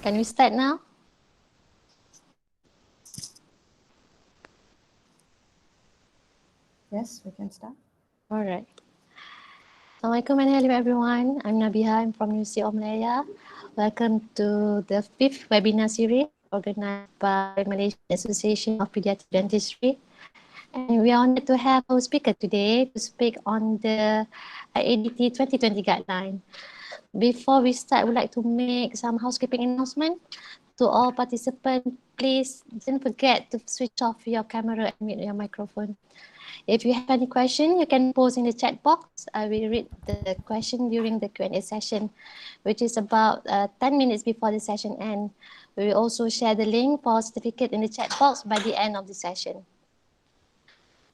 Can we start now? Yes, we can start. All right. Assalamualaikum and hello everyone. I'm Nabiha. I'm from University of Malaya. Welcome to the 5th webinar series organized by Malaysian Association of Pediatric Dentistry. And we are honored to have our speaker today to speak on the ADT 2020 guideline. Before we start, I would like to make some housekeeping announcement. To all participants, please don't forget to switch off your camera and mute your microphone. If you have any question, you can post in the chat box. I will read the question during the Q&A session, which is about 10 minutes before the session ends. We will also share the link for certificate in the chat box by the end of the session.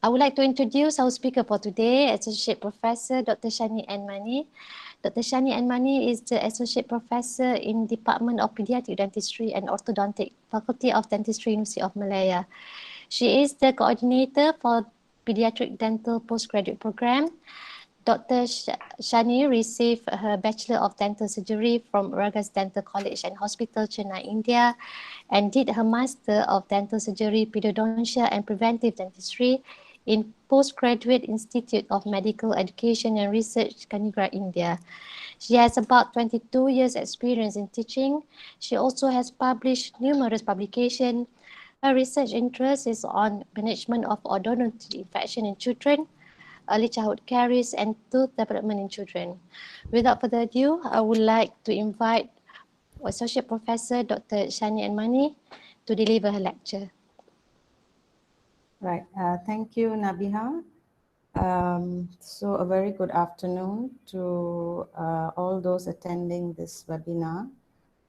I would like to introduce our speaker for today, Associate Professor Dr. Shani N. Mani. Dr. Shani N. Mani is the Associate Professor in Department of Pediatric Dentistry and Orthodontic, Faculty of Dentistry, University of Malaya. She is the coordinator for Pediatric Dental Postgraduate Program. Dr. Shani received her Bachelor of Dental Surgery from Ragas Dental College and Hospital, Chennai, India, and did her Master of Dental Surgery, Periodontia and Preventive Dentistry in Postgraduate Institute of Medical Education and Research, Kanigra, India. She has about 22 years experience in teaching. She also has published numerous publications. Her research interest is on management of orthodontic infection in children, early childhood caries, and tooth development in children. Without further ado, I would like to invite Associate Professor Dr. Shani N. Mani to deliver her lecture. Right. Thank you, Nabiha. So a very good afternoon to all those attending this webinar.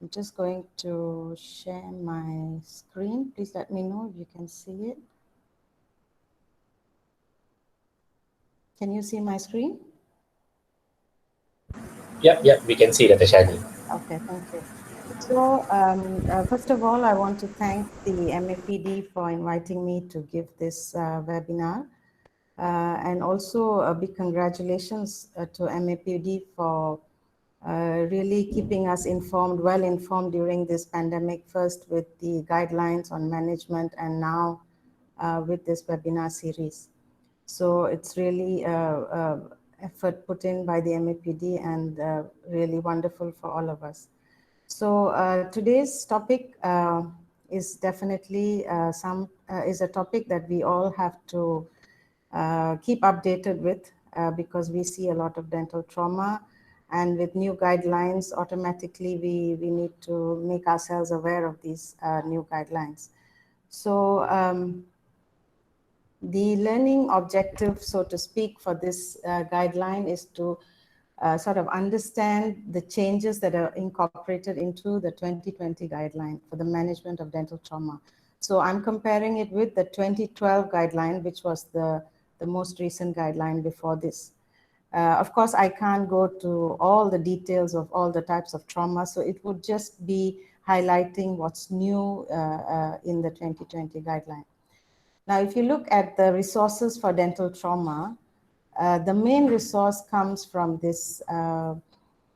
I'm just going to share my screen. Please let me know if you can see it. Can you see my screen? Yep, we can see Dr. Shani. Okay, thank you. So first of all, I want to thank the MAPD for inviting me to give this webinar. And also a big congratulations to MAPD for really keeping us informed, well informed during this pandemic, first with the guidelines on management and now with this webinar series. So it's really effort put in by the MAPD and really wonderful for all of us. So today's topic is definitely is a topic that we all have to keep updated with because we see a lot of dental trauma, and with new guidelines, automatically we need to make ourselves aware of these new guidelines. So the learning objective, so to speak, for this guideline is to sort of understand the changes that are incorporated into the 2020 guideline for the management of dental trauma. So I'm comparing it with the 2012 guideline, which was the most recent guideline before this. Of course, I can't go to all the details of all the types of trauma, so it would just be highlighting what's new in the 2020 guideline. Now, if you look at the resources for dental trauma, the main resource comes from this a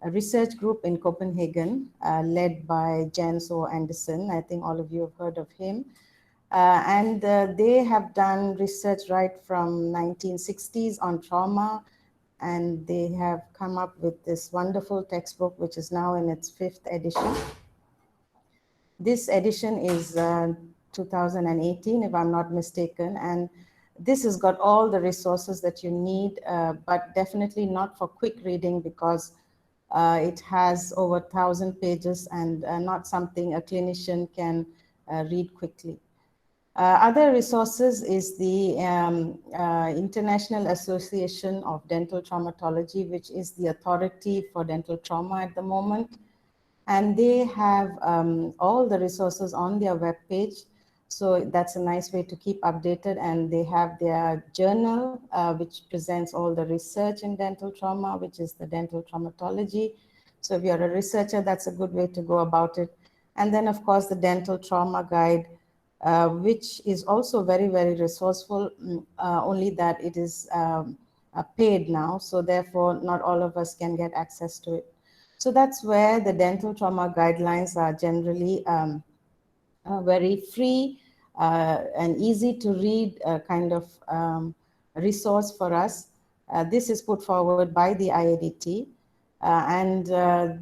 research group in Copenhagen, led by Jens O. Andersen. I think all of you have heard of him. And they have done research right from 1960s on trauma, and they have come up with this wonderful textbook, which is now in its 5th edition. This edition is 2018, if I'm not mistaken, and this has got all the resources that you need, but definitely not for quick reading because it has over 1,000 pages and not something a clinician can read quickly. Other resources is the International Association of Dental Traumatology, which is the authority for dental trauma at the moment. And they have all the resources on their webpage. So that's a nice way to keep updated. And they have their journal, which presents all the research in dental trauma, which is the Dental Traumatology. So if you're a researcher, that's a good way to go about it. And then, of course, the Dental Trauma Guide, which is also very, very resourceful, only that it is paid now. So therefore, not all of us can get access to it. So that's where the dental trauma guidelines are generally very free and easy to read kind of resource for us. This is put forward by the IADT. And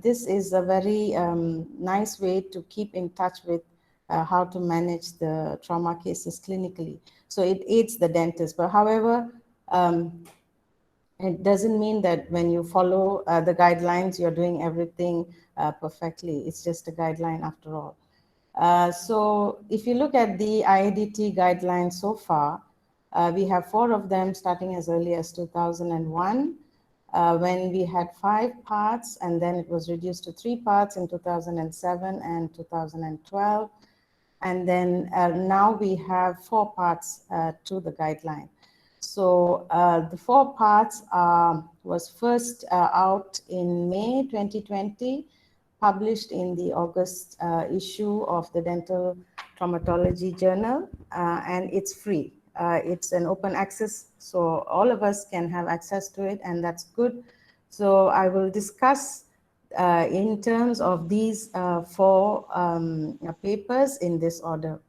this is a very nice way to keep in touch with how to manage the trauma cases clinically. So it aids the dentist. But however, it doesn't mean that when you follow the guidelines, you're doing everything perfectly. It's just a guideline after all. So if you look at the IADT guidelines so far, we have 4 of them starting as early as 2001, when we had 5 parts, and then it was reduced to 3 parts in 2007 and 2012. And then now we have 4 parts to the guideline. So the 4 parts was first out in May 2020, published in the August issue of the Dental Traumatology Journal, and it's free. It's an open access, so all of us can have access to it, and that's good. So I will discuss in terms of these 4 papers in this order.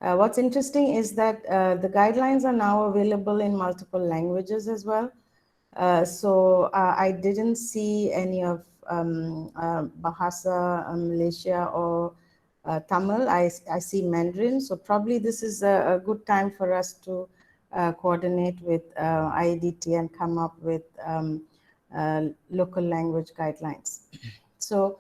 What's interesting is that the guidelines are now available in multiple languages as well. So I didn't see any of Bahasa Malaysia or Tamil. I see Mandarin. So probably this is a good time for us to coordinate with IADT and come up with local language guidelines. So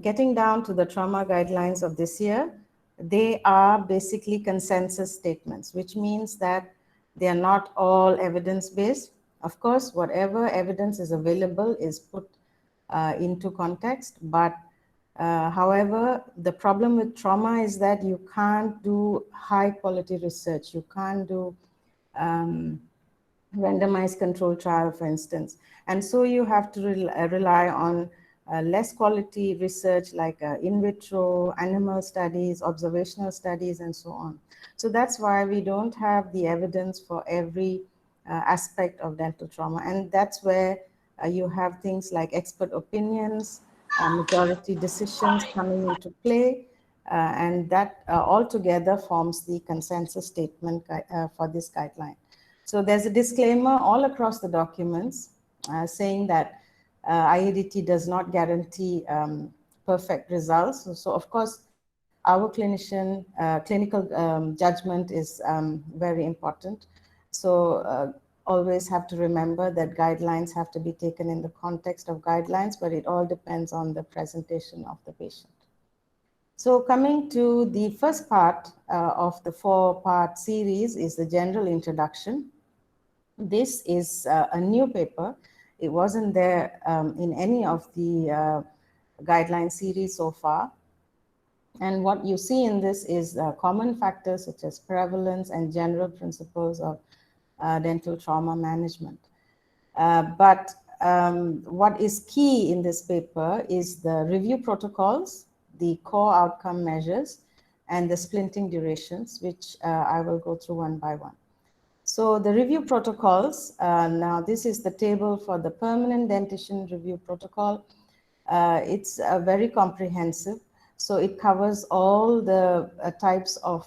getting down to the trauma guidelines of this year, they are basically consensus statements, which means that they are not all evidence-based. Of course, whatever evidence is available is put into context, but however, the problem with trauma is that you can't do high-quality research. You can't do randomized control trial, for instance. And so you have to rely on less quality research like in vitro, animal studies, observational studies, and so on. So that's why we don't have the evidence for every aspect of dental trauma. And that's where you have things like expert opinions, majority decisions coming into play, and that altogether forms the consensus statement for this guideline. So there's a disclaimer all across the documents saying that IADT does not guarantee perfect results. So of course, our clinical judgment is very important. So always have to remember that guidelines have to be taken in the context of guidelines, but it all depends on the presentation of the patient. So coming to the first part of the 4-part series is the general introduction. This is a new paper. It wasn't there in any of the guideline series so far. And what you see in this is common factors such as prevalence and general principles of dental trauma management. But what is key in this paper is the review protocols, the core outcome measures, and the splinting durations, which I will go through one by one. So the review protocols, now this is the table for the permanent dentition review protocol. It's very comprehensive. So it covers all the types of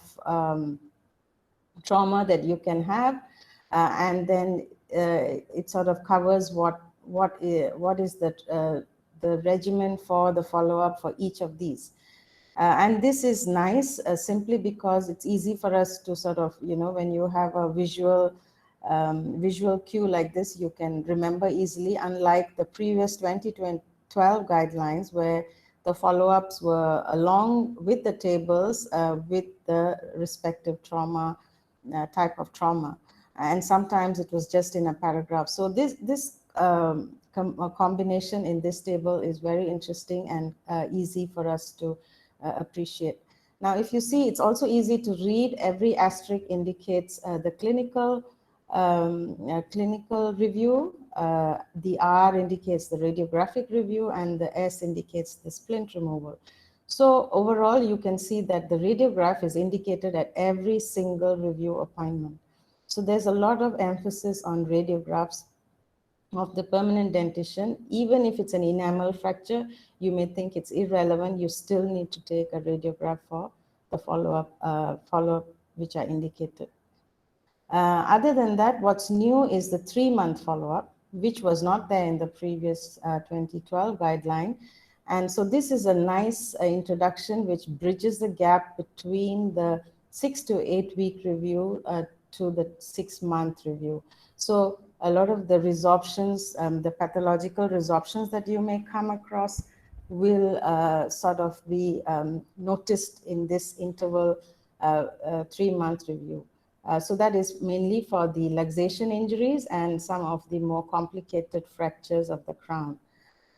trauma that you can have, and then it sort of covers what is the regimen for the follow-up for each of these. And this is nice simply because it's easy for us to sort of, when you have a visual cue like this, you can remember easily, unlike the previous 2012 guidelines where the follow-ups were along with the tables with the respective trauma, type of trauma. And sometimes it was just in a paragraph. So this combination in this table is very interesting and easy for us to appreciate. Now, if you see, it's also easy to read. Every asterisk indicates the clinical review. The R indicates the radiographic review, and the S indicates the splint removal. So overall, you can see that the radiograph is indicated at every single review appointment. So there's a lot of emphasis on radiographs of the permanent dentition. Even if it's an enamel fracture, you may think it's irrelevant. You still need to take a radiograph for the follow-up which are indicated. Other than that, what's new is the 3-month follow-up, which was not there in the previous 2012 guideline. And so this is a nice introduction which bridges the gap between the 6 to 8 week review to the 6-month review. So a lot of the resorptions, the pathological resorptions that you may come across will sort of be noticed in this interval 3-month review. So that is mainly for the luxation injuries and some of the more complicated fractures of the crown.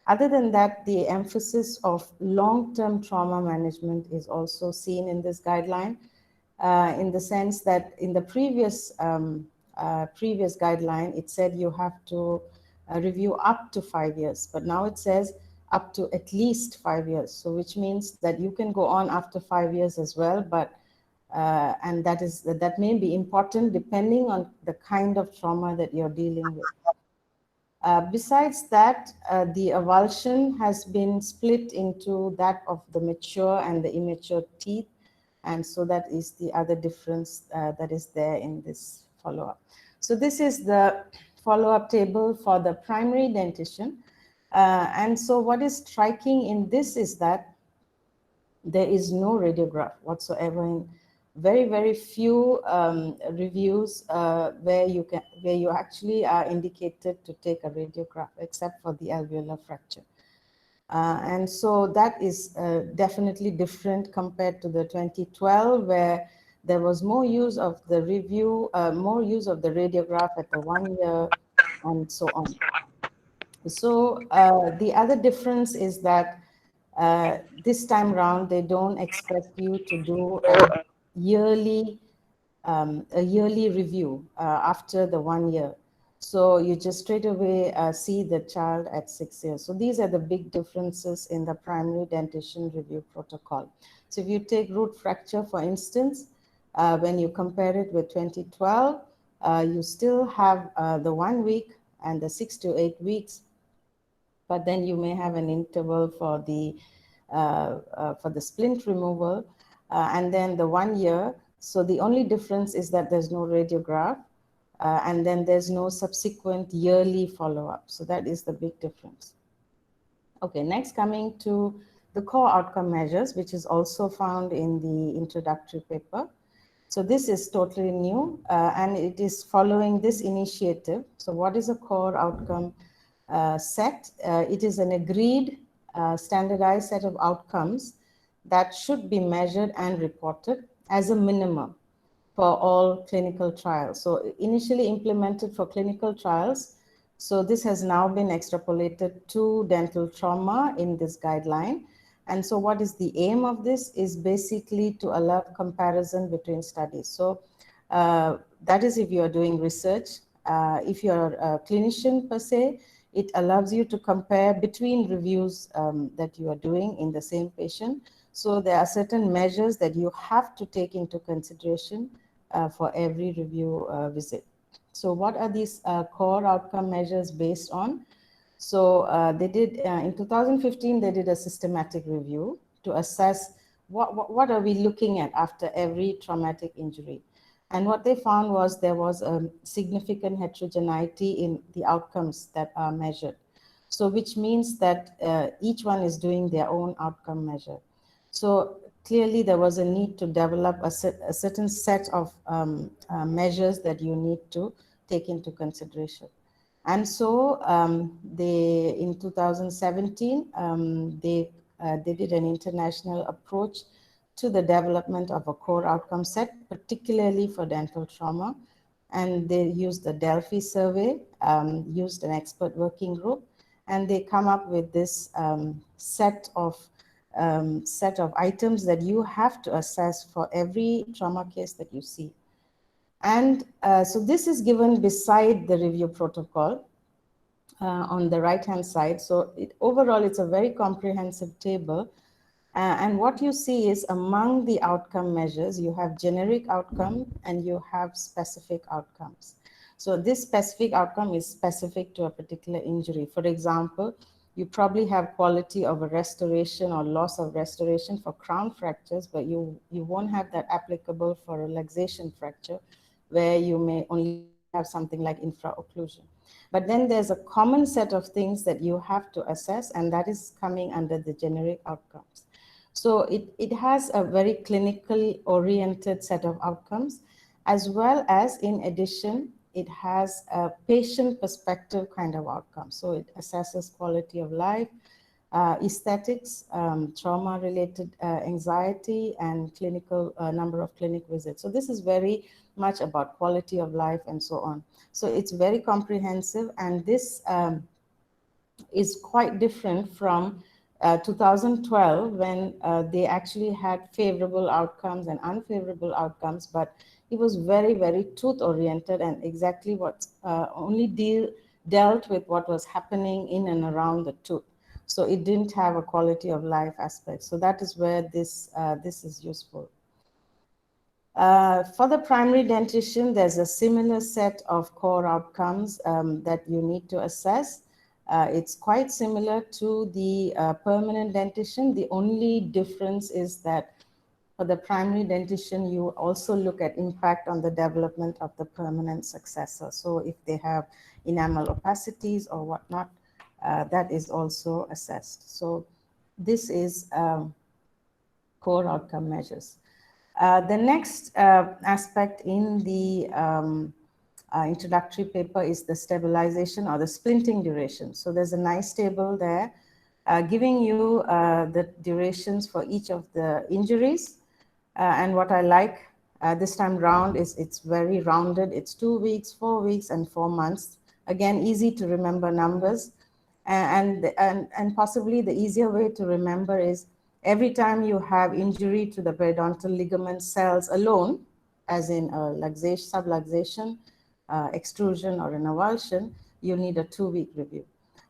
Other than that, the emphasis of long-term trauma management is also seen in this guideline, in the sense that in the previous guideline, it said you have to review up to 5 years, but now it says up to at least 5 years. So which means that you can go on after 5 years as well, but and that may be important depending on the kind of trauma that you're dealing with. Besides that, the avulsion has been split into that of the mature and the immature teeth. And so that is the other difference that is there in this follow-up. So this is the follow-up table for the primary dentition. And so what is striking in this is that there is no radiograph whatsoever in very, very few reviews where you actually are indicated to take a radiograph, except for the alveolar fracture. And so that is definitely different compared to the 2012, where there was more use of the review, more use of the radiograph at the 1 year and so on. So the other difference is that this time round, they don't expect you to do a yearly review after the 1 year. So you just straight away see the child at 6 years. So these are the big differences in the primary dentition review protocol. So if you take root fracture, for instance, when you compare it with 2012, you still have the 1 week and the 6 to 8 weeks, but then you may have an interval for the splint removal, and then the 1 year. So the only difference is that there's no radiograph, and then there's no subsequent yearly follow-up. So that is the big difference. Okay, next, coming to the core outcome measures, which is also found in the introductory paper. So this is totally new, and it is following this initiative. So what is a core outcome set? It is an agreed standardized set of outcomes that should be measured and reported as a minimum for all clinical trials. So initially implemented for clinical trials. So this has now been extrapolated to dental trauma in this guideline. And so what is the aim of this is basically to allow comparison between studies. So that is if you are doing research. If you're a clinician per se, it allows you to compare between reviews that you are doing in the same patient. So there are certain measures that you have to take into consideration for every review visit. So what are these core outcome measures based on? So they did, in 2015, they did a systematic review to assess what are we looking at after every traumatic injury. And what they found was there was a significant heterogeneity in the outcomes that are measured. So which means that each one is doing their own outcome measure. So clearly there was a need to develop a certain set of measures that you need to take into consideration. And so in 2017, they did an international approach to the development of a core outcome set, particularly for dental trauma. And they used the Delphi survey, used an expert working group, and they come up with this set of items that you have to assess for every trauma case that you see. And so this is given beside the review protocol on the right-hand side. So overall, it's a very comprehensive table. And what you see is among the outcome measures, you have generic outcome and you have specific outcomes. So this specific outcome is specific to a particular injury. For example, you probably have quality of a restoration or loss of restoration for crown fractures, but you won't have that applicable for a luxation fracture, where you may only have something like infraocclusion. But then there's a common set of things that you have to assess, and that is coming under the generic outcomes. So it has a very clinical oriented set of outcomes, as well as, in addition, it has a patient perspective kind of outcome. So it assesses quality of life, aesthetics, trauma-related anxiety, and clinical number of clinic visits. So this is very much about quality of life and so on. So it's very comprehensive, and this is quite different from 2012, when they actually had favorable outcomes and unfavorable outcomes, but it was very, very truth-oriented and exactly what only dealt with what was happening in and around the tooth. So it didn't have a quality of life aspect. So that is where this is useful. For the primary dentition, there's a similar set of core outcomes that you need to assess. It's quite similar to the permanent dentition. The only difference is that for the primary dentition, you also look at impact on the development of the permanent successor. So if they have enamel opacities or whatnot, that is also assessed. So this is core outcome measures. The next aspect in the introductory paper is the stabilization or the splinting duration. So there's a nice table there giving you the durations for each of the injuries. And what I like this time round is it's very rounded. It's 2 weeks, 4 weeks, and 4 months. Again, easy to remember numbers. And possibly the easier way to remember is every time you have injury to the periodontal ligament cells alone, as in a luxation, subluxation, extrusion, or an avulsion, you need a 2-week review.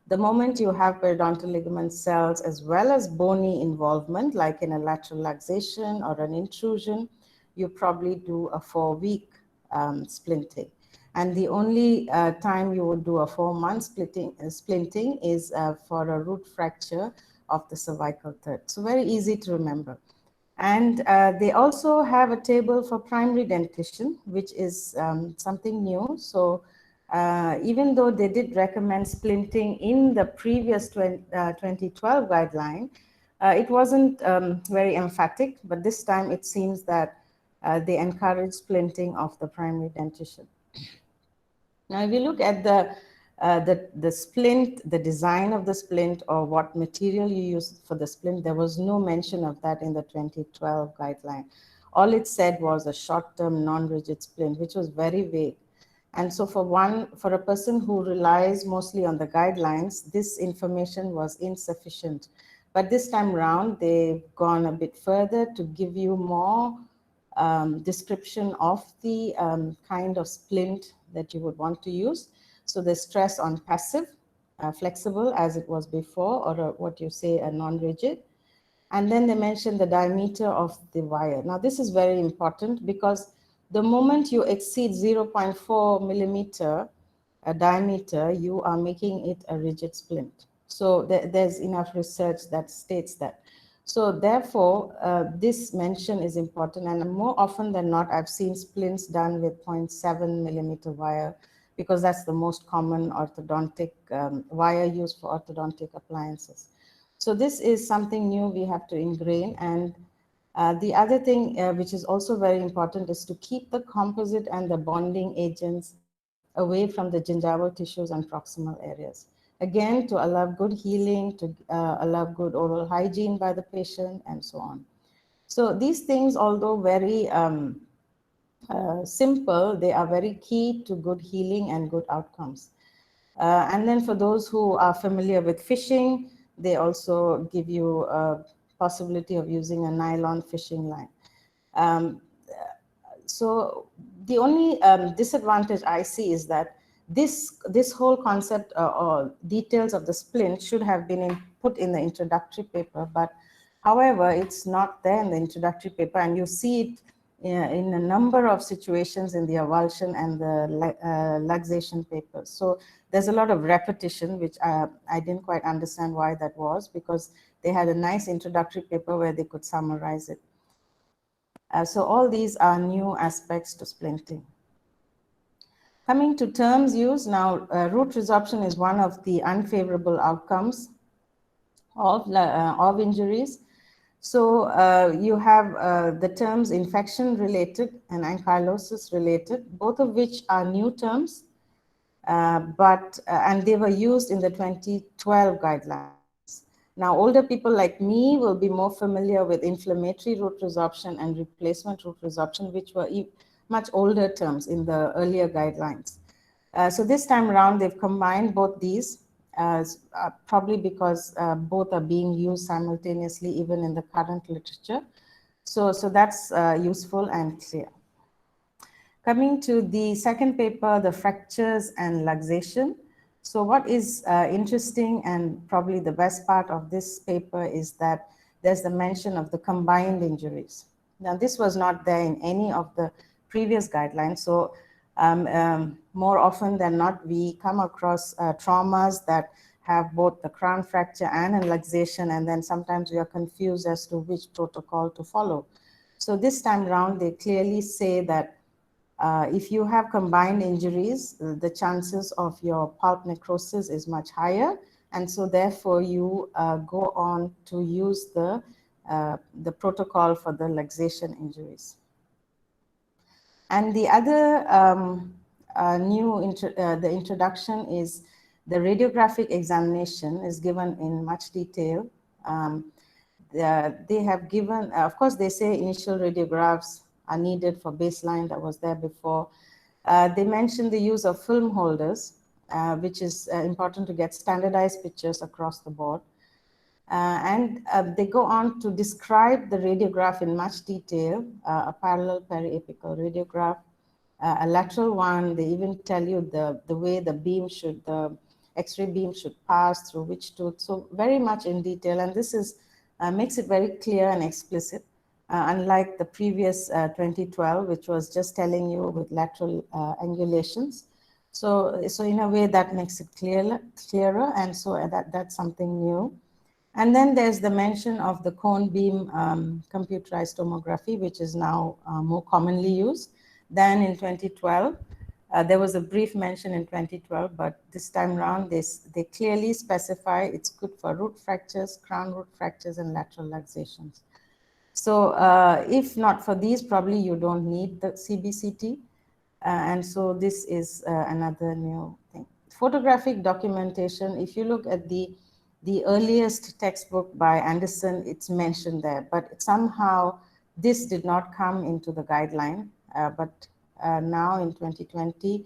The moment you have periodontal ligament cells as well as bony involvement, like in a lateral luxation or an intrusion, you probably do a 4-week splinting. And the only time you would do a 4-month splinting is for a root fracture of the cervical third. So very easy to remember. And they also have a table for primary dentition, which is something new. So even though they did recommend splinting in the previous 2012 guideline, it wasn't very emphatic, but this time it seems that they encourage splinting of the primary dentition. Now, if you look at the splint, the design of the splint, or what material you use for the splint, there was no mention of that in the 2012 guideline. All it said was a short-term non-rigid splint, which was very vague. And so for a person who relies mostly on the guidelines, this information was insufficient. But this time around, they've gone a bit further to give you more description of the kind of splint that you would want to use. So the stress on passive, flexible as it was before, or what you say a non-rigid. And then they mentioned the diameter of the wire. Now this is very important because the moment you exceed 0.4 millimeter diameter, you are making it a rigid splint. So there's enough research that states that. So therefore, this mention is important, and more often than not, I've seen splints done with 0.7 millimeter wire, because that's the most common orthodontic wire used for orthodontic appliances. So this is something new we have to ingrain. And the other thing which is also very important is to keep the composite and the bonding agents away from the gingival tissues and proximal areas. Again, to allow good healing, to allow good oral hygiene by the patient, and so on. So these things, although very simple, they are very key to good healing and good outcomes. And then for those who are familiar with fishing, they also give you a possibility of using a nylon fishing line. So the only disadvantage I see is that this whole concept or details of the splint should have been put in the introductory paper, but however, it's not there in the introductory paper, and you see it in a number of situations in the avulsion and the luxation papers. So there's a lot of repetition, which I didn't quite understand why that was, because they had a nice introductory paper where they could summarize it. So all these are new aspects to splinting. Coming to terms used, now root resorption is one of the unfavorable outcomes of injuries. So you have the terms infection related and ankylosis related, both of which are new terms, and they were used in the 2012 guidelines. Now, older people like me will be more familiar with inflammatory root resorption and replacement root resorption, which were much older terms in the earlier guidelines. So this time around, they've combined both these, probably because both are being used simultaneously, even in the current literature. So that's useful and clear. Coming to the second paper, the fractures and luxation. So what is interesting and probably the best part of this paper is that there's the mention of the combined injuries. Now, this was not there in any of the previous guidelines. So more often than not, we come across traumas that have both the crown fracture and a luxation, and then sometimes we are confused as to which protocol to follow. So this time around, they clearly say that if you have combined injuries, the chances of your pulp necrosis is much higher. And so therefore you go on to use the protocol for the luxation injuries. And the other the introduction is the radiographic examination is given in much detail. They have given, of course, they say initial radiographs are needed for baseline that was there before. They mentioned the use of film holders, which is important to get standardized pictures across the board. And they go on to describe the radiograph in much detail, a parallel periapical radiograph, a lateral one. They even tell you the way the beam should, the X-ray beam should pass through which tooth. So very much in detail. And this is makes it very clear and explicit, unlike the previous 2012, which was just telling you with lateral angulations. So in a way that makes it clearer, and so that's something new. And then there's the mention of the cone beam computerized tomography, which is now more commonly used than in 2012. There was a brief mention in 2012, but this time around, they clearly specify it's good for root fractures, crown root fractures, and lateral luxations. So if not for these, probably you don't need the CBCT. And so this is another new thing. Photographic documentation, if you look at the earliest textbook by Anderson, it's mentioned there, but somehow this did not come into the guideline. But now in 2020,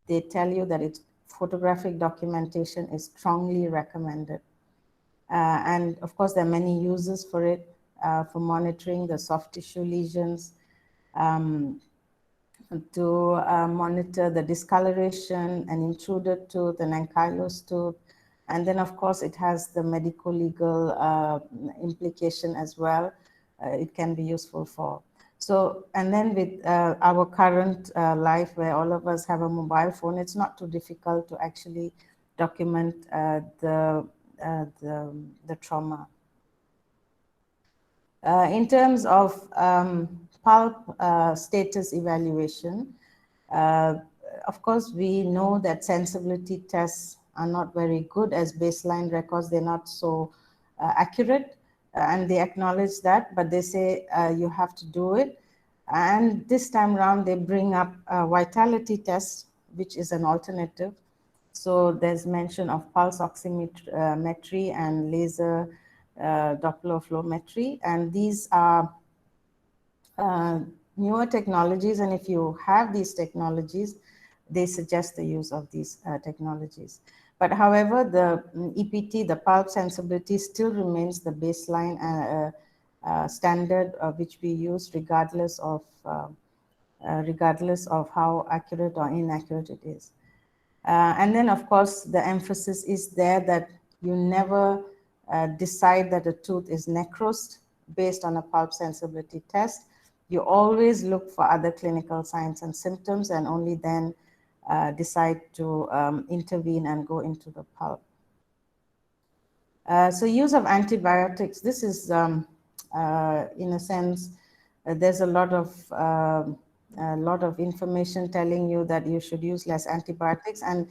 they tell you that photographic documentation is strongly recommended. And of course, there are many uses for it, for monitoring the soft tissue lesions, to monitor the discoloration, an intruded tooth, an ankylosed tooth. And then, of course, it has the medico-legal implication as well. It can be useful for. So, and then with our current life where all of us have a mobile phone, it's not too difficult to actually document the trauma. In terms of pulp status evaluation, of course, we know that sensibility tests are not very good as baseline records. They're not so accurate, and they acknowledge that, but they say you have to do it. And this time around, they bring up vitality tests, which is an alternative. So there's mention of pulse oximetry and laser Doppler flowmetry, and these are newer technologies, and if you have these technologies, they suggest the use of these technologies. But however, the EPT, the pulp sensibility, still remains the baseline standard which we use regardless of how accurate or inaccurate it is. And then, of course, the emphasis is there that you never decide that a tooth is necrosed based on a pulp sensibility test. You always look for other clinical signs and symptoms and only then decide to intervene and go into the pulp. So use of antibiotics, this is in a sense, there's a lot of information telling you that you should use less antibiotics. And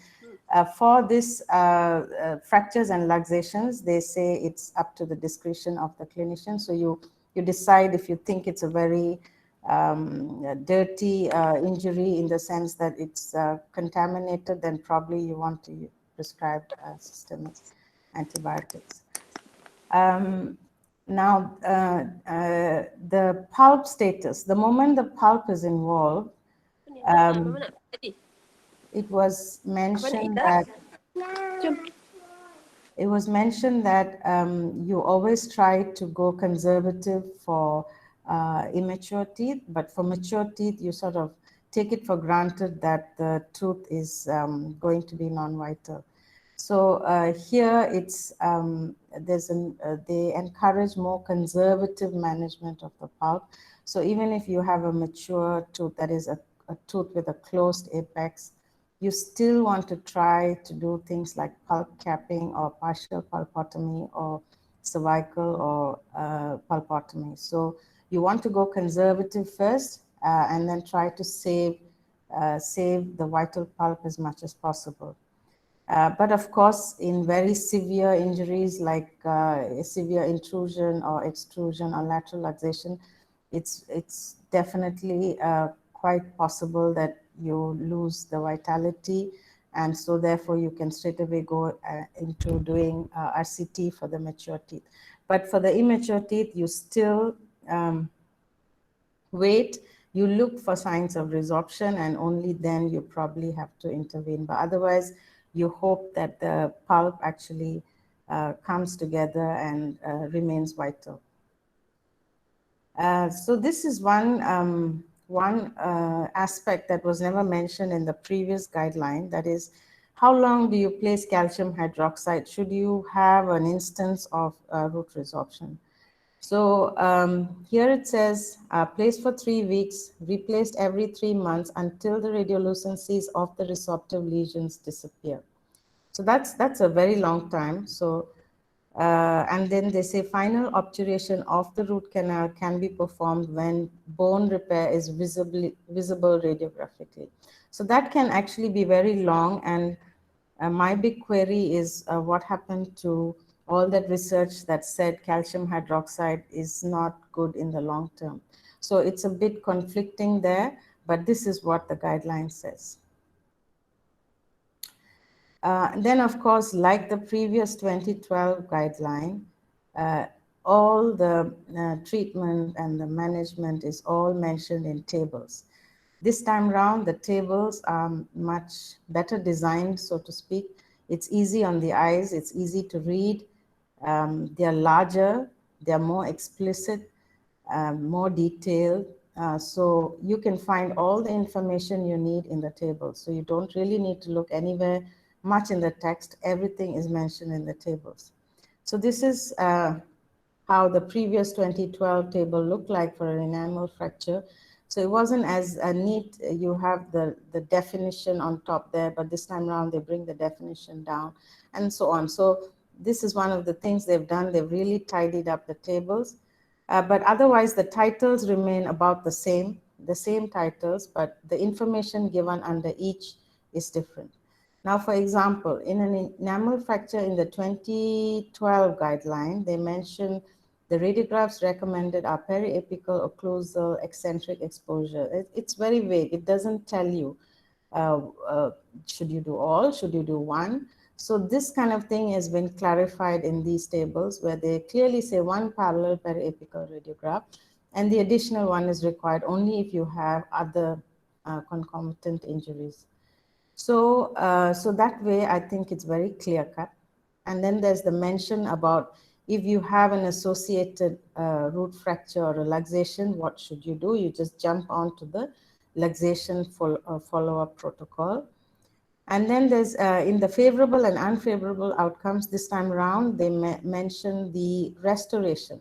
for this fractures and luxations, they say it's up to the discretion of the clinician. So you decide if you think it's a very dirty injury in the sense that it's contaminated, then probably you want to prescribe systemic antibiotics. Now, the pulp status, the moment the pulp is involved, it was mentioned that you always try to go conservative for immature teeth, but for mature teeth, you sort of take it for granted that the tooth is going to be non-vital. So here it's they encourage more conservative management of the pulp. So even if you have a mature tooth, that is a tooth with a closed apex, you still want to try to do things like pulp capping or partial pulpotomy or cervical or pulpotomy. So you want to go conservative first and then try to save the vital pulp as much as possible. But of course, in very severe injuries like severe intrusion or extrusion or lateral luxation, it's definitely quite possible that you lose the vitality, and so therefore you can straight away go into doing RCT for the mature teeth. But for the immature teeth, you still wait, you look for signs of resorption, and only then you probably have to intervene. But otherwise, you hope that the pulp actually comes together and remains vital. So this is one aspect that was never mentioned in the previous guideline, that is, how long do you place calcium hydroxide should you have an instance of root resorption? So here it says, placed for 3 weeks, replaced every 3 months until the radiolucencies of the resorptive lesions disappear. So that's a very long time. So, and then they say final obturation of the root canal can be performed when bone repair is visible radiographically. So that can actually be very long. And my big query is what happened to all that research that said calcium hydroxide is not good in the long term. So it's a bit conflicting there, but this is what the guideline says. Then, of course, like the previous 2012 guideline, all the treatment and the management is all mentioned in tables. This time around, the tables are much better designed, so to speak. It's easy on the eyes, it's easy to read. They're larger, they're more explicit, more detailed. So you can find all the information you need in the table. So you don't really need to look anywhere much in the text. Everything is mentioned in the tables. So this is how the previous 2012 table looked like for an enamel fracture. So it wasn't as neat. You have the definition on top there, but this time around they bring the definition down and so on. So this is one of the things they've done. They've really tidied up the tables. But otherwise, the titles remain about the same titles, but the information given under each is different. Now, for example, in an enamel fracture in the 2012 guideline, they mention the radiographs recommended are periapical, occlusal, eccentric exposure. It's very vague. It doesn't tell you, should you do all, should you do one? So this kind of thing has been clarified in these tables where they clearly say one parallel periapical radiograph, and the additional one is required only if you have other concomitant injuries. So, so that way, I think it's very clear cut. And then there's the mention about if you have an associated root fracture or a luxation, what should you do? You just jump onto the luxation follow-up protocol. And then there's in the favorable and unfavorable outcomes this time around, they mention the restoration.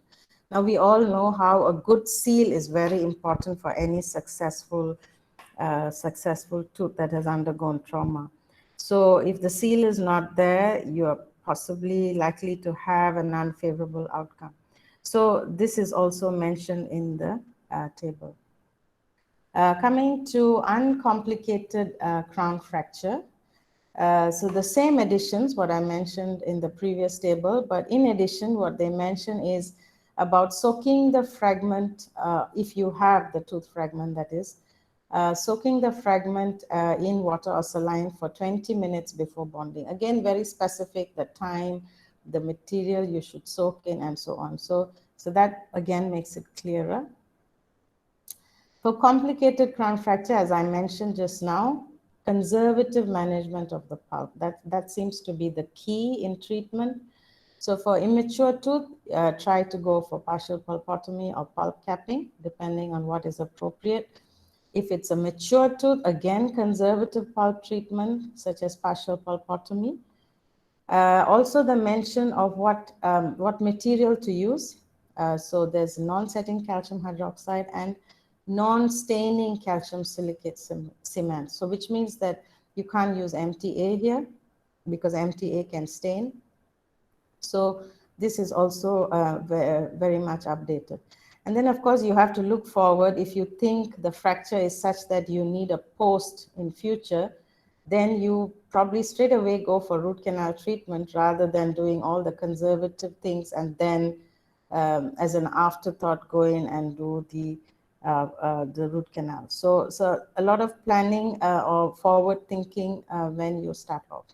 Now, we all know how a good seal is very important for any successful tooth that has undergone trauma. So if the seal is not there, you're possibly likely to have an unfavorable outcome. So this is also mentioned in the table. Coming to uncomplicated crown fracture. So the same additions, what I mentioned in the previous table, but in addition, what they mention is about soaking the fragment, if you have the tooth fragment, that is, soaking the fragment in water or saline for 20 minutes before bonding. Again, very specific, the time, the material you should soak in, and so on. So that, again, makes it clearer. For complicated crown fracture, as I mentioned just now, conservative management of the pulp. That seems to be the key in treatment. So for immature tooth, try to go for partial pulpotomy or pulp capping, depending on what is appropriate. If it's a mature tooth, again, conservative pulp treatment, such as partial pulpotomy. Also the mention of what material to use. So there's non-setting calcium hydroxide and non-staining calcium silicate cement. So which means that you can't use MTA here because MTA can stain. So this is also very much updated. And then, of course, you have to look forward. If you think the fracture is such that you need a post in future, then you probably straight away go for root canal treatment rather than doing all the conservative things and then as an afterthought go in and do the root canal. So a lot of planning or forward thinking when you start off.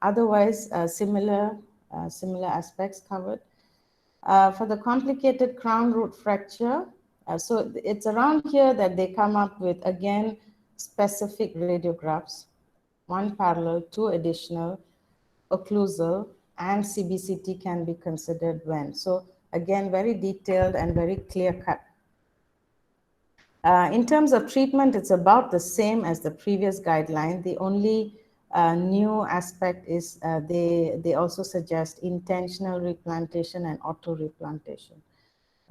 Otherwise, similar aspects covered. For the complicated crown root fracture, so it's around here that they come up with, again, specific radiographs, one parallel, two additional, occlusal, and CBCT can be considered when. So again, very detailed and very clear cut. In terms of treatment, it's about the same as the previous guideline. The only new aspect is they also suggest intentional replantation and auto replantation.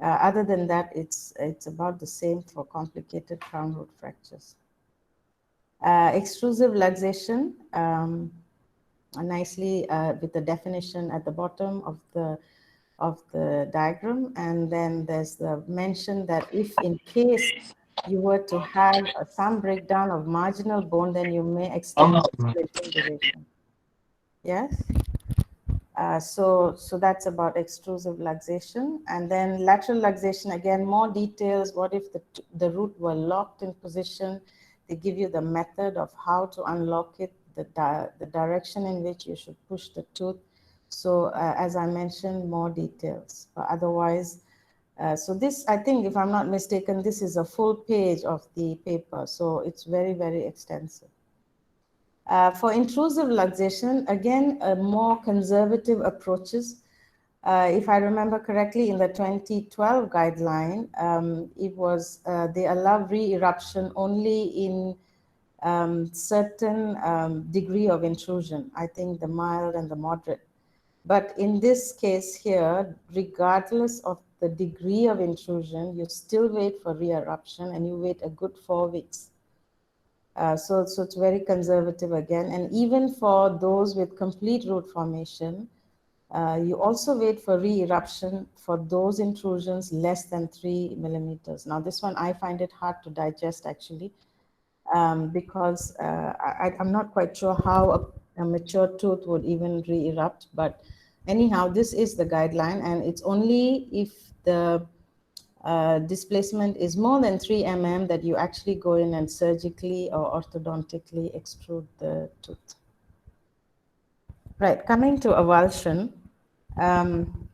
Other than that, it's about the same for complicated crown root fractures. Extrusive luxation, nicely with the definition at the bottom of the diagram, and then there's the mention that if in case you were to have some breakdown of marginal bone, then you may extend the splinting duration. Yes. So that's about extrusive luxation. And then lateral luxation, again, more details. What if the root were locked in position? They give you the method of how to unlock it, the direction in which you should push the tooth. So as I mentioned, more details. But otherwise, so this, I think, if I'm not mistaken, this is a full page of the paper. So it's very, very extensive. For intrusive luxation, again, more conservative approaches. If I remember correctly, in the 2012 guideline, it was, they allow re-eruption only in certain degree of intrusion, I think the mild and the moderate. But in this case here, regardless of the degree of intrusion, you still wait for re-eruption and you wait a good 4 weeks. So it's very conservative again. And even for those with complete root formation, you also wait for re-eruption for those intrusions less than 3 millimeters. Now, this one I find it hard to digest actually, because I'm not quite sure how a mature tooth would even re-erupt. But anyhow, this is the guideline, and it's only if the displacement is more than 3 mm that you actually go in and surgically or orthodontically extrude the tooth. Right, coming to avulsion.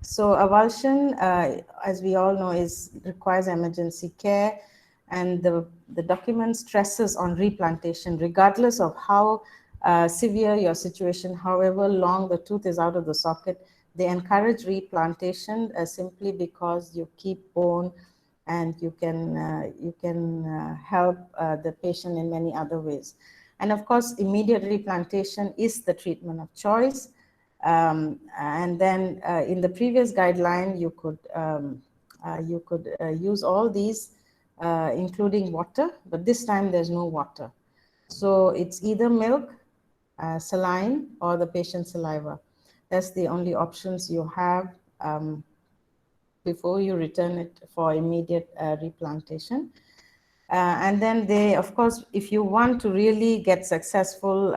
So avulsion, as we all know, requires emergency care, and the document stresses on replantation, regardless of how severe your situation, however long the tooth is out of the socket. They encourage replantation simply because you keep bone and you can help the patient in many other ways. And of course, immediate replantation is the treatment of choice. And then in the previous guideline, you could use all these, including water, but this time there's no water. So it's either milk, saline, or the patient's saliva. That's the only options you have before you return it for immediate replantation. And then they, of course, if you want to really get successful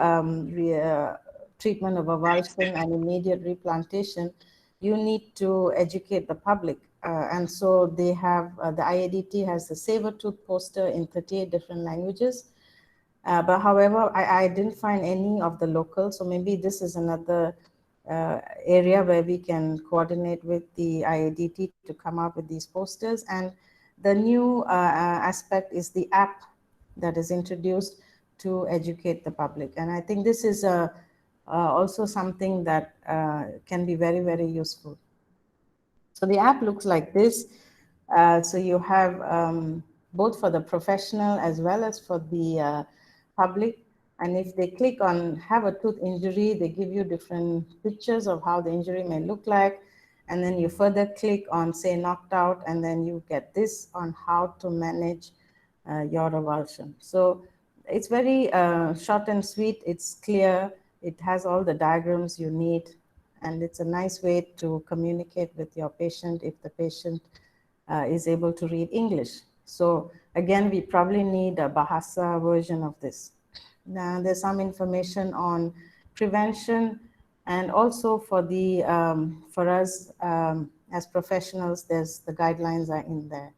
treatment of avulsion and immediate replantation, you need to educate the public. And so they have, the IADT has the Save a Tooth poster in 38 different languages. But however, I didn't find any of the local, so maybe this is another area where we can coordinate with the IADT to come up with these posters. And the new aspect is the app that is introduced to educate the public. And I think this is also something that can be very, very useful. So the app looks like this. So you have both for the professional as well as for the public. And if they click on have a tooth injury, they give you different pictures of how the injury may look like. And then you further click on, say, knocked out, and then you get this on how to manage your avulsion. So it's very short and sweet. It's clear. It has all the diagrams you need. And it's a nice way to communicate with your patient if the patient is able to read English. So again, we probably need a Bahasa version of this. Now, there's some information on prevention, and also for the for us as professionals, there's the guidelines are in there.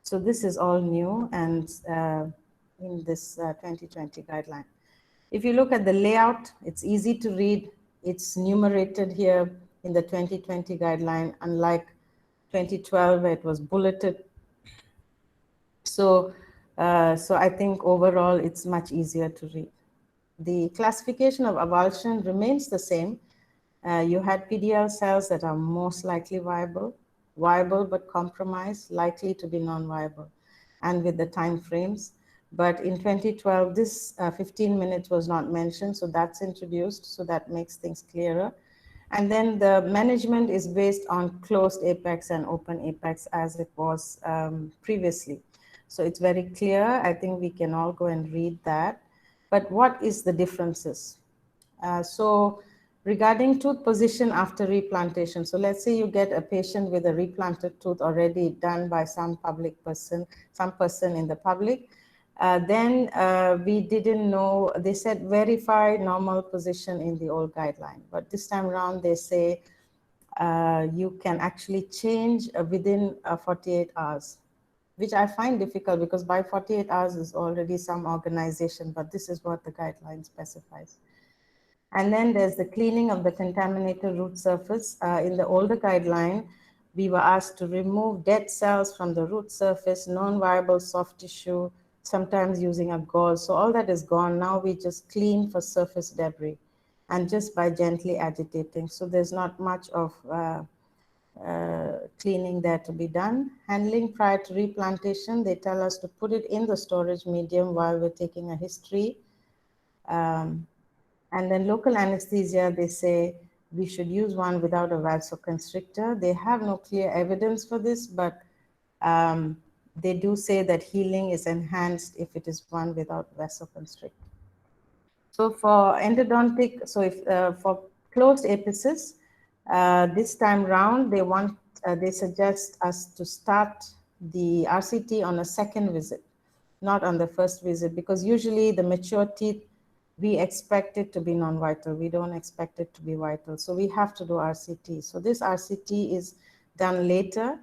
So this is all new and in this 2020 guideline. If you look at the layout, it's easy to read. It's numerated here in the 2020 guideline, unlike 2012 where it was bulleted. So, so I think overall it's much easier to read. The classification of avulsion remains the same. You had PDL cells that are most likely viable but compromised, likely to be non-viable, and with the time frames. But in 2012, this 15 minutes was not mentioned, so that's introduced, so that makes things clearer. And then the management is based on closed apex and open apex as it was previously. So it's very clear. I think we can all go and read that. But what is the differences? So regarding tooth position after replantation. So let's say you get a patient with a replanted tooth already done by some public person, some person in the public. Then we didn't know, they said verify normal position in the old guideline. But this time around, they say you can actually change within 48 hours, which I find difficult because by 48 hours is already some organization, but this is what the guideline specifies. And then there's the cleaning of the contaminated root surface. In the older guideline, we were asked to remove dead cells from the root surface, non-viable soft tissue, sometimes using a gauze. So all that is gone. Now we just clean for surface debris and just by gently agitating. So there's not much of cleaning there to be done. Handling prior to replantation, they tell us to put it in the storage medium while we're taking a history. And then local anesthesia, they say we should use one without a vasoconstrictor. They have no clear evidence for this, but they do say that healing is enhanced if it is one without vasoconstrictor. So for endodontic, so if for closed apices, this time round, they suggest us to start the RCT on a second visit, not on the first visit, because usually the mature teeth, we expect it to be non-vital. We don't expect it to be vital. So we have to do RCT. So this RCT is done later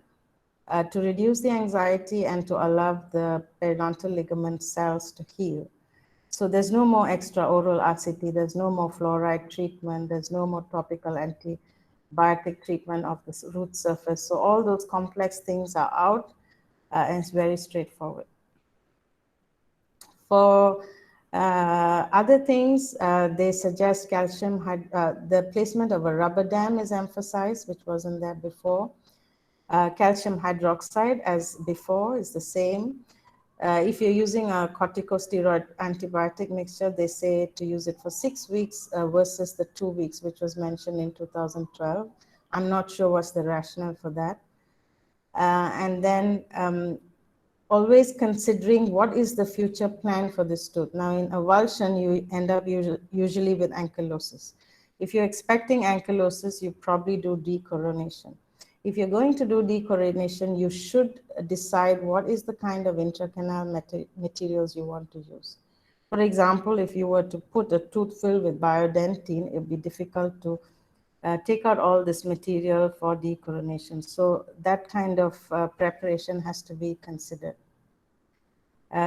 to reduce the anxiety and to allow the periodontal ligament cells to heal. So there's no more extra oral RCT. There's no more fluoride treatment. There's no more topical antibiotic treatment of the root surface. So all those complex things are out and it's very straightforward. For other things, they suggest calcium, the placement of a rubber dam is emphasized, which wasn't there before. Calcium hydroxide, as before, is the same. If you're using a corticosteroid antibiotic mixture, they say to use it for 6 weeks versus the 2 weeks, which was mentioned in 2012. I'm not sure what's the rationale for that. And then always considering what is the future plan for this tooth. Now in avulsion, you end up usually with ankylosis. If you're expecting ankylosis, you probably do decoronation. If you're going to do decoronation, you should decide what is the kind of intracanal materials you want to use. For example, if you were to put a tooth filled with biodentine, it would be difficult to take out all this material for decoronation. So that kind of preparation has to be considered.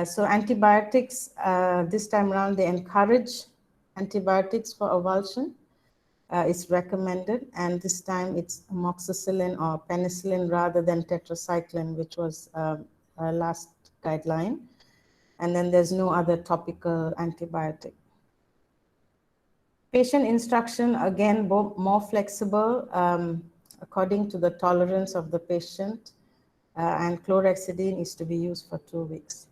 So antibiotics, this time around, they encourage antibiotics for avulsion. It's recommended, and this time it's amoxicillin or penicillin rather than tetracycline, which was last guideline. And then there's no other topical antibiotic. Patient instruction, again, more flexible according to the tolerance of the patient, and chlorhexidine is to be used for 2 weeks.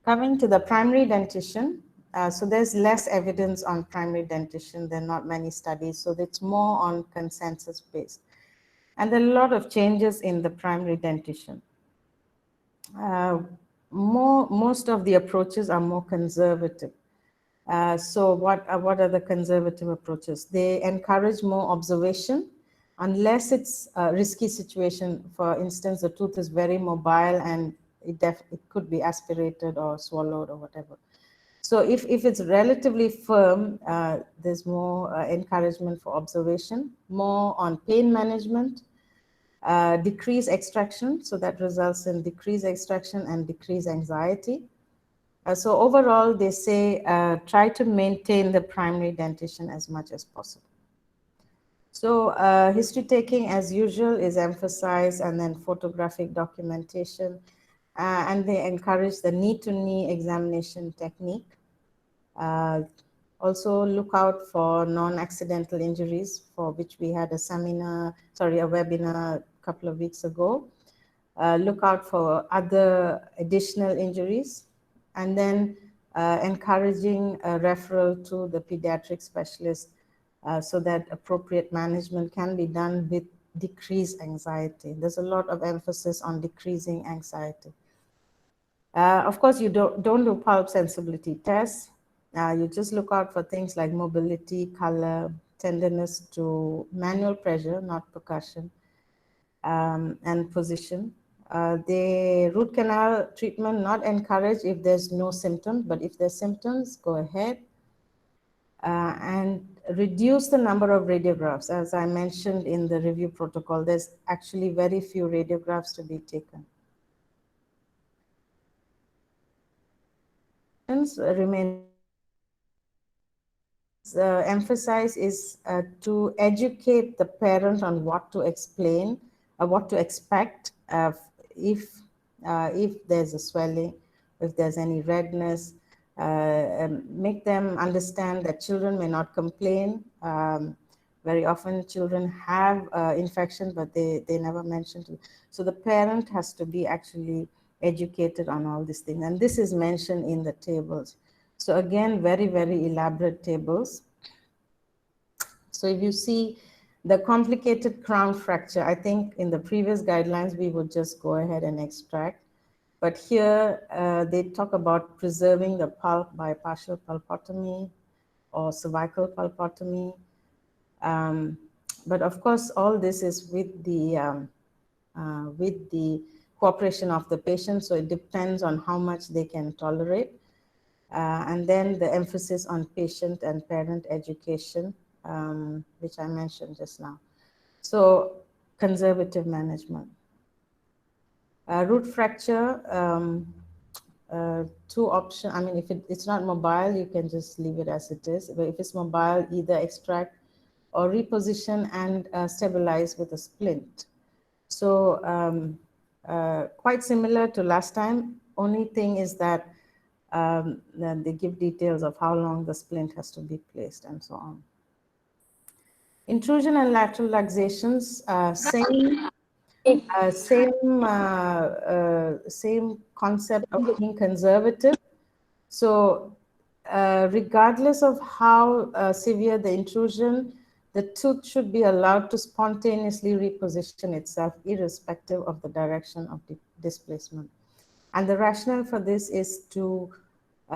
Coming to the primary dentition, so there's less evidence on primary dentition. There are not many studies, so it's more on consensus based. And there are a lot of changes in the primary dentition. Most of the approaches are more conservative. So what are the conservative approaches? They encourage more observation, unless it's a risky situation. For instance, the tooth is very mobile and it could be aspirated or swallowed or whatever. So if it's relatively firm, there's more encouragement for observation, more on pain management, decrease extraction. So that results in decreased extraction and decreased anxiety. So overall, they say try to maintain the primary dentition as much as possible. So history taking, as usual, is emphasized, and then photographic documentation. And they encourage the knee-to-knee examination technique. Also look out for non-accidental injuries, for which we had a webinar a couple of weeks ago. Look out for other additional injuries, and then encouraging a referral to the pediatric specialist so that appropriate management can be done with decreased anxiety. There's a lot of emphasis on decreasing anxiety. Of course, you don't do pulp sensibility tests. You just look out for things like mobility, color, tenderness to manual pressure, not percussion, and position. The root canal treatment not encouraged if there's no symptoms, but if there's symptoms, go ahead. And reduce the number of radiographs. As I mentioned in the review protocol, there's actually very few radiographs to be taken. Remain. The emphasis is to educate the parent on what to explain, what to expect if there's a swelling, if there's any redness, make them understand that children may not complain. Very often children have infection, but they never mention to. So the parent has to be actually educated on all these things. And this is mentioned in the tables. So again, very, very elaborate tables. So if you see the complicated crown fracture, I think in the previous guidelines, we would just go ahead and extract. But here they talk about preserving the pulp by partial pulpotomy or cervical pulpotomy. But of course, all this is with the cooperation of the patient. So it depends on how much they can tolerate. And then the emphasis on patient and parent education, which I mentioned just now. So conservative management. Root fracture, two options. I mean, if it's not mobile, you can just leave it as it is. But if it's mobile, either extract or reposition and stabilize with a splint. So quite similar to last time. Only thing is that then they give details of how long the splint has to be placed and so on. Intrusion and lateral luxations, same Same concept of being conservative. So regardless of how severe the intrusion, the tooth should be allowed to spontaneously reposition itself irrespective of the direction of displacement. And the rationale for this is to,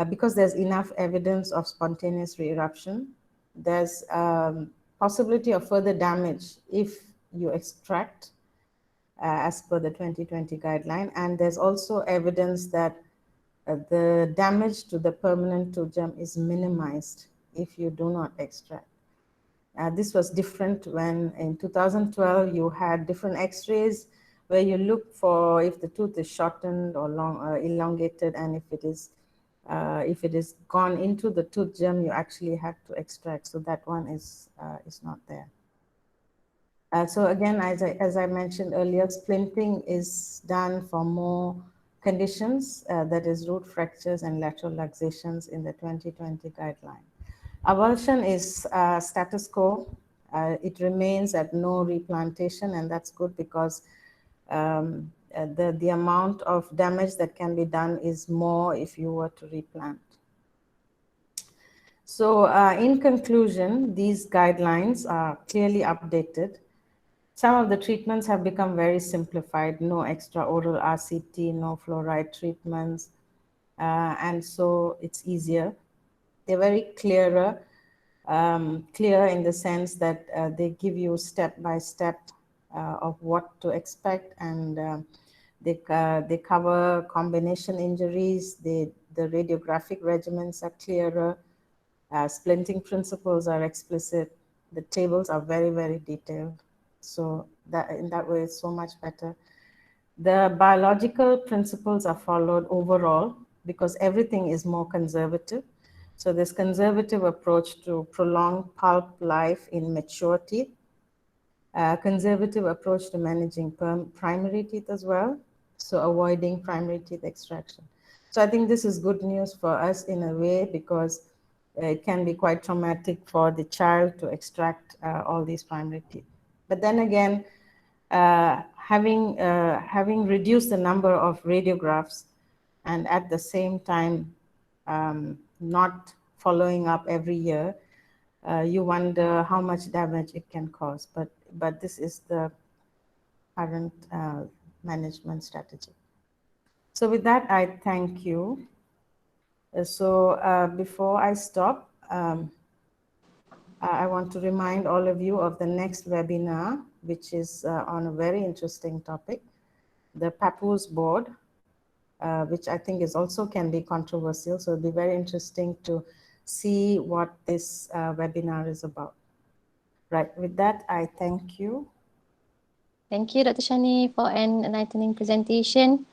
because there's enough evidence of spontaneous re-eruption, there's possibility of further damage if you extract as per the 2020 guideline. And there's also evidence that the damage to the permanent tooth gem is minimized if you do not extract. This was different when in 2012 you had different x-rays where you look for if the tooth is shortened or elongated, and if it is gone into the tooth gem, you actually had to extract. So that one is not there. So again, as I mentioned earlier, splinting is done for more conditions, that is root fractures and lateral luxations in the 2020 guideline. Avulsion is status quo. It remains at no replantation, and that's good because the amount of damage that can be done is more if you were to replant. So in conclusion, these guidelines are clearly updated. Some of the treatments have become very simplified, no extra oral RCT, no fluoride treatments, and so it's easier. They're very clear in the sense that they give you step-by-step of what to expect, and they cover combination injuries. The radiographic regimens are clearer. Splinting principles are explicit. The tables are very, very detailed. So that in that way, it's so much better. The biological principles are followed overall because everything is more conservative. So this conservative approach to prolong pulp life in mature teeth, conservative approach to managing primary teeth as well, so avoiding primary teeth extraction. So I think this is good news for us in a way because it can be quite traumatic for the child to extract all these primary teeth. But then again, having reduced the number of radiographs and at the same time not following up every year, you wonder how much damage it can cause. But this is the current management strategy. So with that, I thank you. So before I stop, I want to remind all of you of the next webinar, which is on a very interesting topic, the papoose board, which I think is also can be controversial. So it'll be very interesting to see what this webinar is about. Right, with that, I thank you. Thank you, Dr. Shani, for an enlightening presentation.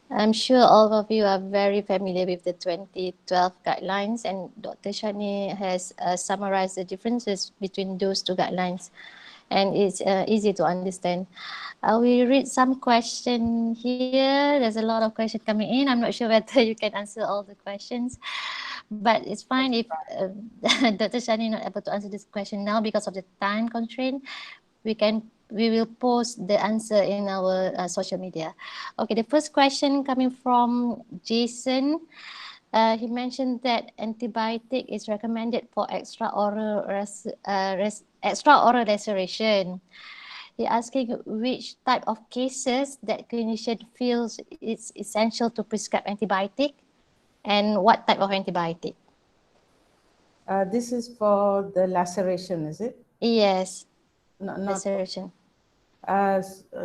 I'm sure all of you are very familiar with the 2012 guidelines, and Dr. Shani has summarized the differences between those two guidelines, and it's easy to understand. We read some question here. There's a lot of questions coming in. I'm not sure whether you can answer all the questions, but it's fine if Dr. Shani not able to answer this question now because of the time constraint. We will post the answer in our social media. Okay, the first question coming from Jason. He mentioned that antibiotic is recommended for extraoral laceration. He asking which type of cases that clinician feels it's essential to prescribe antibiotic, and what type of antibiotic. This is for the laceration, is it? Yes, not laceration.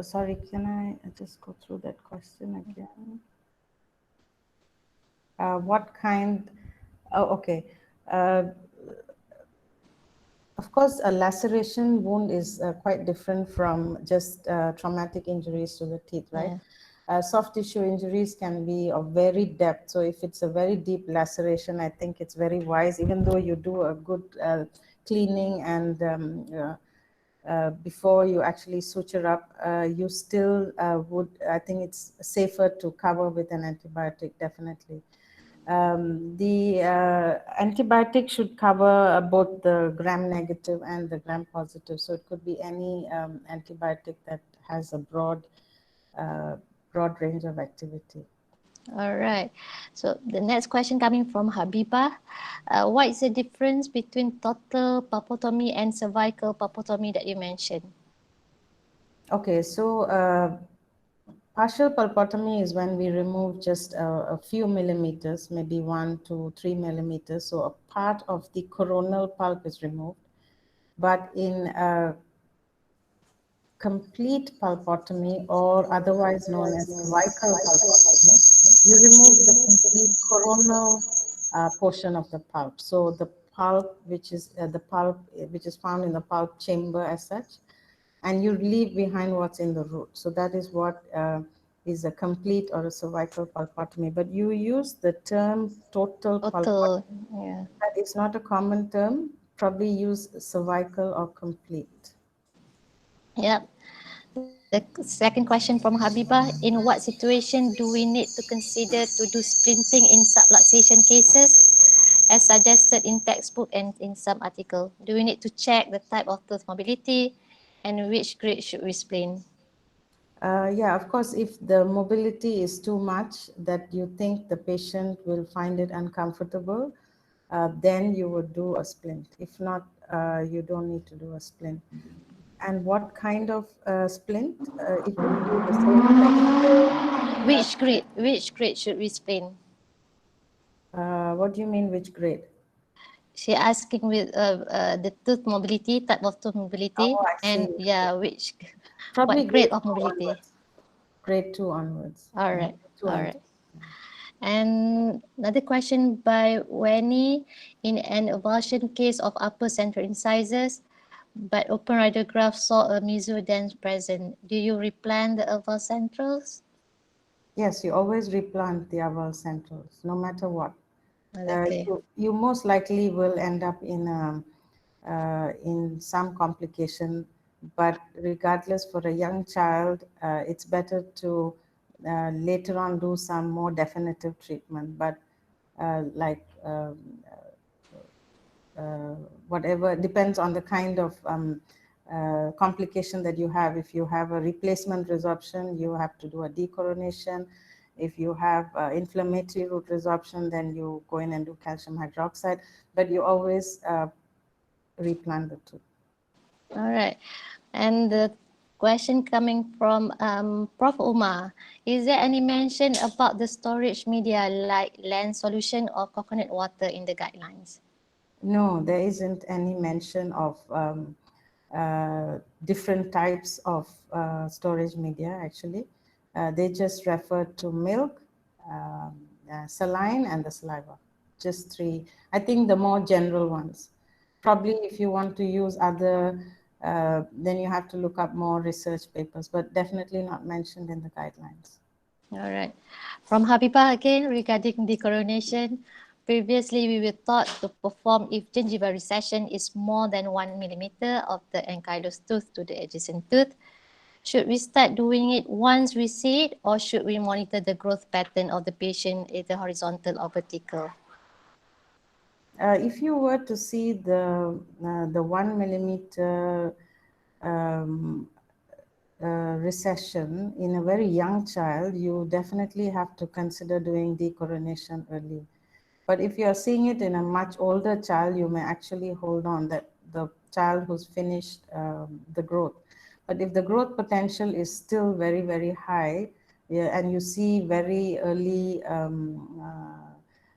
Sorry, can I just go through that question again? What kind? Oh, okay. Of course, a laceration wound is quite different from just traumatic injuries to the teeth, right? Yeah. Soft tissue injuries can be of very depth. So if it's a very deep laceration, I think it's very wise, even though you do a good cleaning and before you actually suture up, you still would, I think it's safer to cover with an antibiotic, definitely. The antibiotic should cover both the gram negative and the gram positive. So it could be any antibiotic that has a broad range of activity. All right. So the next question coming from Habibah. What is the difference between total pulpotomy and cervical pulpotomy that you mentioned? Okay, so partial pulpotomy is when we remove just a few millimeters, maybe 1 to 3 millimeters. So a part of the coronal pulp is removed. But in complete pulpotomy, or otherwise known as cervical pulpotomy, you remove the complete coronal portion of the pulp. So the pulp, which is found in the pulp chamber as such, and you leave behind what's in the root. So that is what is a complete or a cervical pulpotomy. But you use the term total pulpotomy. Yeah. That is not a common term. Probably use cervical or complete. Yep. The second question from Habibah, in what situation do we need to consider to do splinting in subluxation cases as suggested in textbook and in some article? Do we need to check the type of tooth mobility and which grade should we splint? Yeah, of course, if the mobility is too much that you think the patient will find it uncomfortable, then you would do a splint. If not, you don't need to do a splint. And what kind of splint? If you do the same flexible. Which grade should we splint? What do you mean, which grade? She asking with the tooth mobility, type of tooth mobility, Oh, I and see. yeah, which Probably what grade grade of 2 mobility? onwards. Grade 2 onwards. All right, Two all and right. And another question by Wenny, in an avulsion case of upper central incisors, but open radiograph saw a mesodent present. Do you replant the avul centrals? Yes, you always replant the aval centrals, no matter what. Okay. You most likely will end up in some complication, but regardless, for a young child, it's better to later on do some more definitive treatment. But like whatever depends on the kind of complication that you have. If you have a replacement resorption, you have to do a decoronation. If you have inflammatory root resorption, then you go in and do calcium hydroxide, but you always replant the tooth. All right. And the question coming from Prof. Umar, is there any mention about the storage media like lens solution or coconut water in the guidelines? No, there isn't any mention of different types of storage media, actually. They just refer to milk, saline, and the saliva. Just three. I think the more general ones. Probably if you want to use other, then you have to look up more research papers, but definitely not mentioned in the guidelines. All right. From Habibah again regarding decoronation. Previously, we were taught to perform if gingival recession is more than 1 millimeter of the ankylosed tooth to the adjacent tooth. Should we start doing it once we see it, or should we monitor the growth pattern of the patient, either horizontal or vertical? If you were to see the 1 millimeter recession in a very young child, you definitely have to consider doing decoronation early. But if you are seeing it in a much older child, you may actually hold on that the child who's finished the growth. But if the growth potential is still very, very high, yeah, and you see very early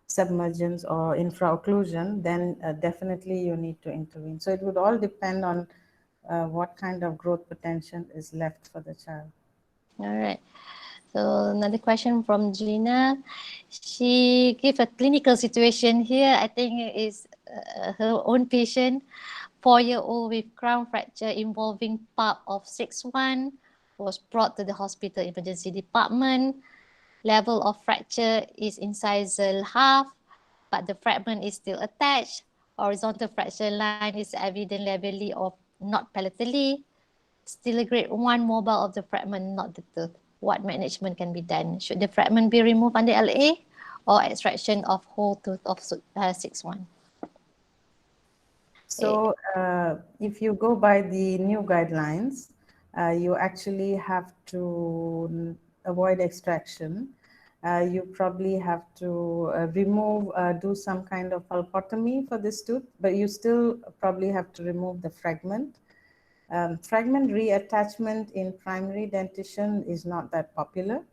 submergence or infraocclusion, then definitely you need to intervene. So it would all depend on what kind of growth potential is left for the child. All right. So another question from Gina. She gave a clinical situation here. I think it is her own patient, 4-year-old with crown fracture involving pulp of 6-1, was brought to the hospital emergency department. Level of fracture is incisal half, but the fragment is still attached. Horizontal fracture line is evident labially or not palatally. Still a grade 1 mobile of the fragment, not the tooth. What management can be done? Should the fragment be removed under LA, or extraction of whole tooth of 6-1. So if you go by the new guidelines, you actually have to avoid extraction. You probably have to do some kind of pulpotomy for this tooth, but you still probably have to remove the fragment. Fragment reattachment in primary dentition is not that popular.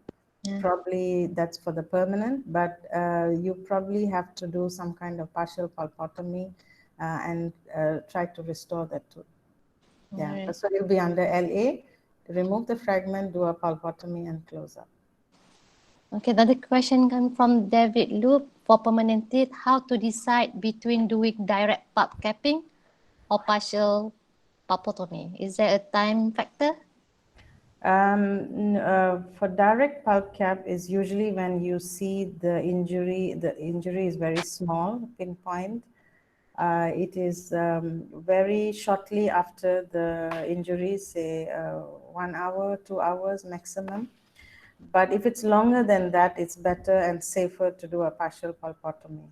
Yeah. Probably that's for the permanent, but you probably have to do some kind of partial pulpotomy and try to restore that tooth. Yeah, Alright. so you'll be under LA, remove the fragment, do a pulpotomy and close up. Okay, another question comes from David Loop. For permanent teeth, how to decide between doing direct pulp capping or partial pulpotomy? Is there a time factor? For direct pulp cap is usually when you see the injury is very small, pinpoint. It is very shortly after the injury, say 1 hour, 2 hours maximum. But if it's longer than that, it's better and safer to do a partial pulpotomy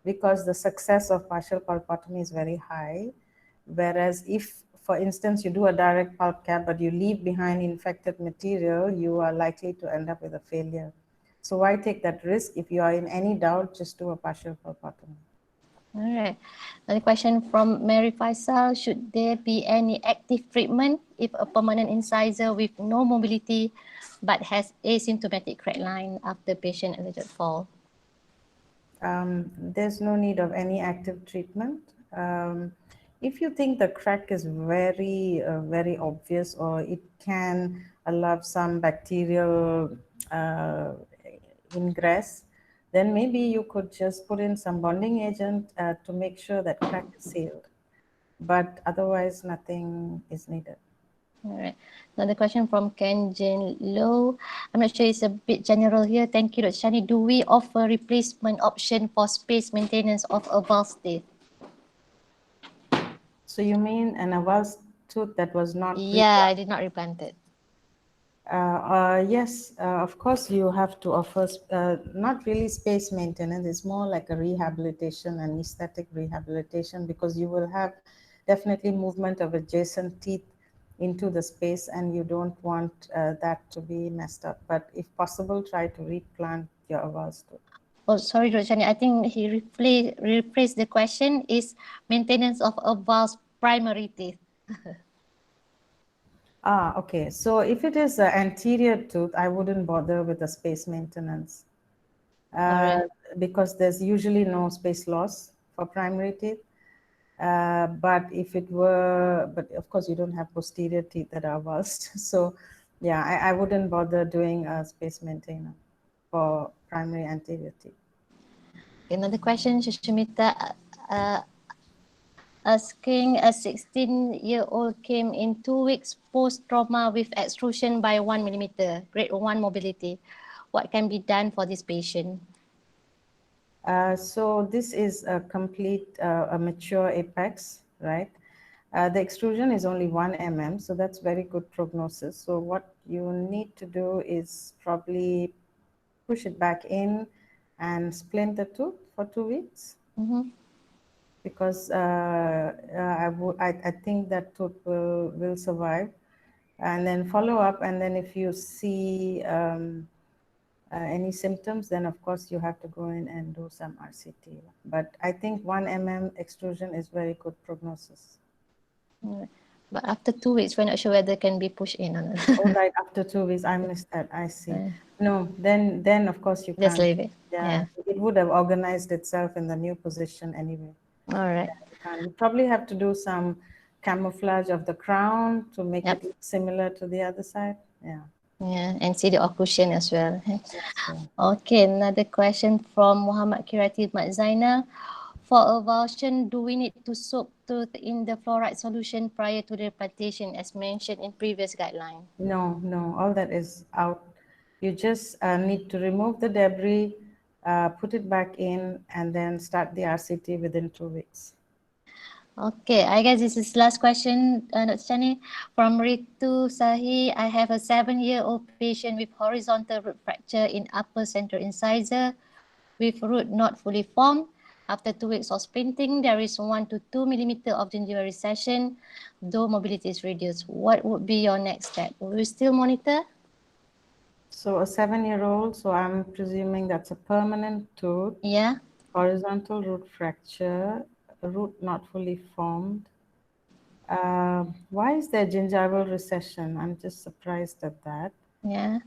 because the success of partial pulpotomy is very high. Whereas if, for instance, you do a direct pulp cap, but you leave behind infected material, you are likely to end up with a failure. So why take that risk? If you are in any doubt, just do a partial pulpotomy. All right. Another question from Mary Faisal. Should there be any active treatment if a permanent incisor with no mobility but has asymptomatic crack line after patient alleged fall? There's no need of any active treatment. If you think the crack is very obvious, or it can allow some bacterial ingress, then maybe you could just put in some bonding agent to make sure that crack is sealed. But otherwise, nothing is needed. All right. Another question from Ken Jane Low. I'm not sure, it's a bit general here. Thank you, Dr. Shani. Do we offer replacement option for space maintenance of avulsed teeth? So you mean an avulsed tooth that was not Yeah, I did not replant it. Yes, of course, you have to offer not really space maintenance, it's more like a rehabilitation and aesthetic rehabilitation, because you will have definitely movement of adjacent teeth into the space and you don't want that to be messed up. But if possible, try to replant your avulsed tooth. Oh, sorry, Dr. Shani. I think he rephrased the question is maintenance of avulsed primary teeth. Okay. So if it is an anterior tooth, I wouldn't bother with the space maintenance. Alright. Because there's usually no space loss for primary teeth. But if it were, but of course you don't have posterior teeth that are avulsed. So yeah, I wouldn't bother doing a space maintainer for primary anterior teeth. Another question, Shushmita asking, a 16-year-old came in 2 weeks post-trauma with extrusion by 1 millimeter, grade 1 mobility. What can be done for this patient? So this is a complete, a mature apex, right? The extrusion is only 1 mm, so that's very good prognosis. So what you need to do is probably push it back in and splint the tooth for 2 weeks. Because I think that tooth will survive, and then follow up. And then if you see any symptoms, then of course you have to go in and do some RCT. But I think 1 mm extrusion is very good prognosis. But after 2 weeks, we're not sure whether it can be pushed in or not. Oh, right, after 2 weeks, I missed that. I see. No, then of course you can't. Just leave it. Yeah, it would have organized itself in the new position anyway. All right. You probably have to do some camouflage of the crown to make it look similar to the other side. Yeah. Yeah, and see the occlusion as well. Yes, yeah. Okay, another question from Muhammad Kirati Zainal. For avulsion, do we need to soak tooth in the fluoride solution prior to the implantation as mentioned in previous guideline? No, all that is out. You just need to remove the debris, put it back in, and then start the RCT within 2 weeks. Okay, I guess this is last question, Dr. Shani. From Ritu Sahi, I have a 7-year-old patient with horizontal root fracture in upper central incisor with root not fully formed. After 2 weeks of sprinting, there is 1 to 2 millimeter of gingival recession, though mobility is reduced. What would be your next step? Will you still monitor? So a 7-year-old, so I'm presuming that's a permanent tooth. Yeah. Horizontal root fracture, root not fully formed. Why is there gingival recession? I'm just surprised at that. Yeah.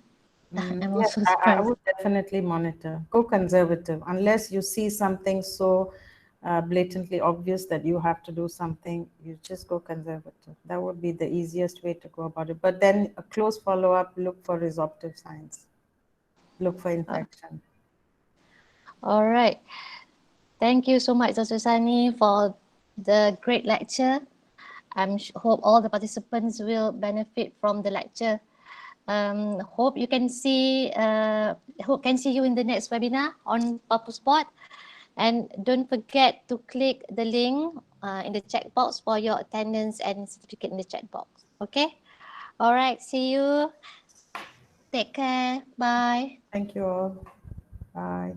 I'm Yes, also I surprised. would definitely monitor. Go conservative unless you see something so blatantly obvious that you have to do something. You just go conservative. That would be the easiest way to go about it. But then a close follow-up, look for resorptive signs. Look for infection. All right. Thank you so much, Dr. Sani, for the great lecture. Hope all the participants will benefit from the lecture. Hope you can see. Hope can see you in the next webinar on Pulp Spot. And don't forget to click the link in the chat box for your attendance and certificate in the chat box. Okay. All right. See you. Take care. Bye. Thank you all. Bye.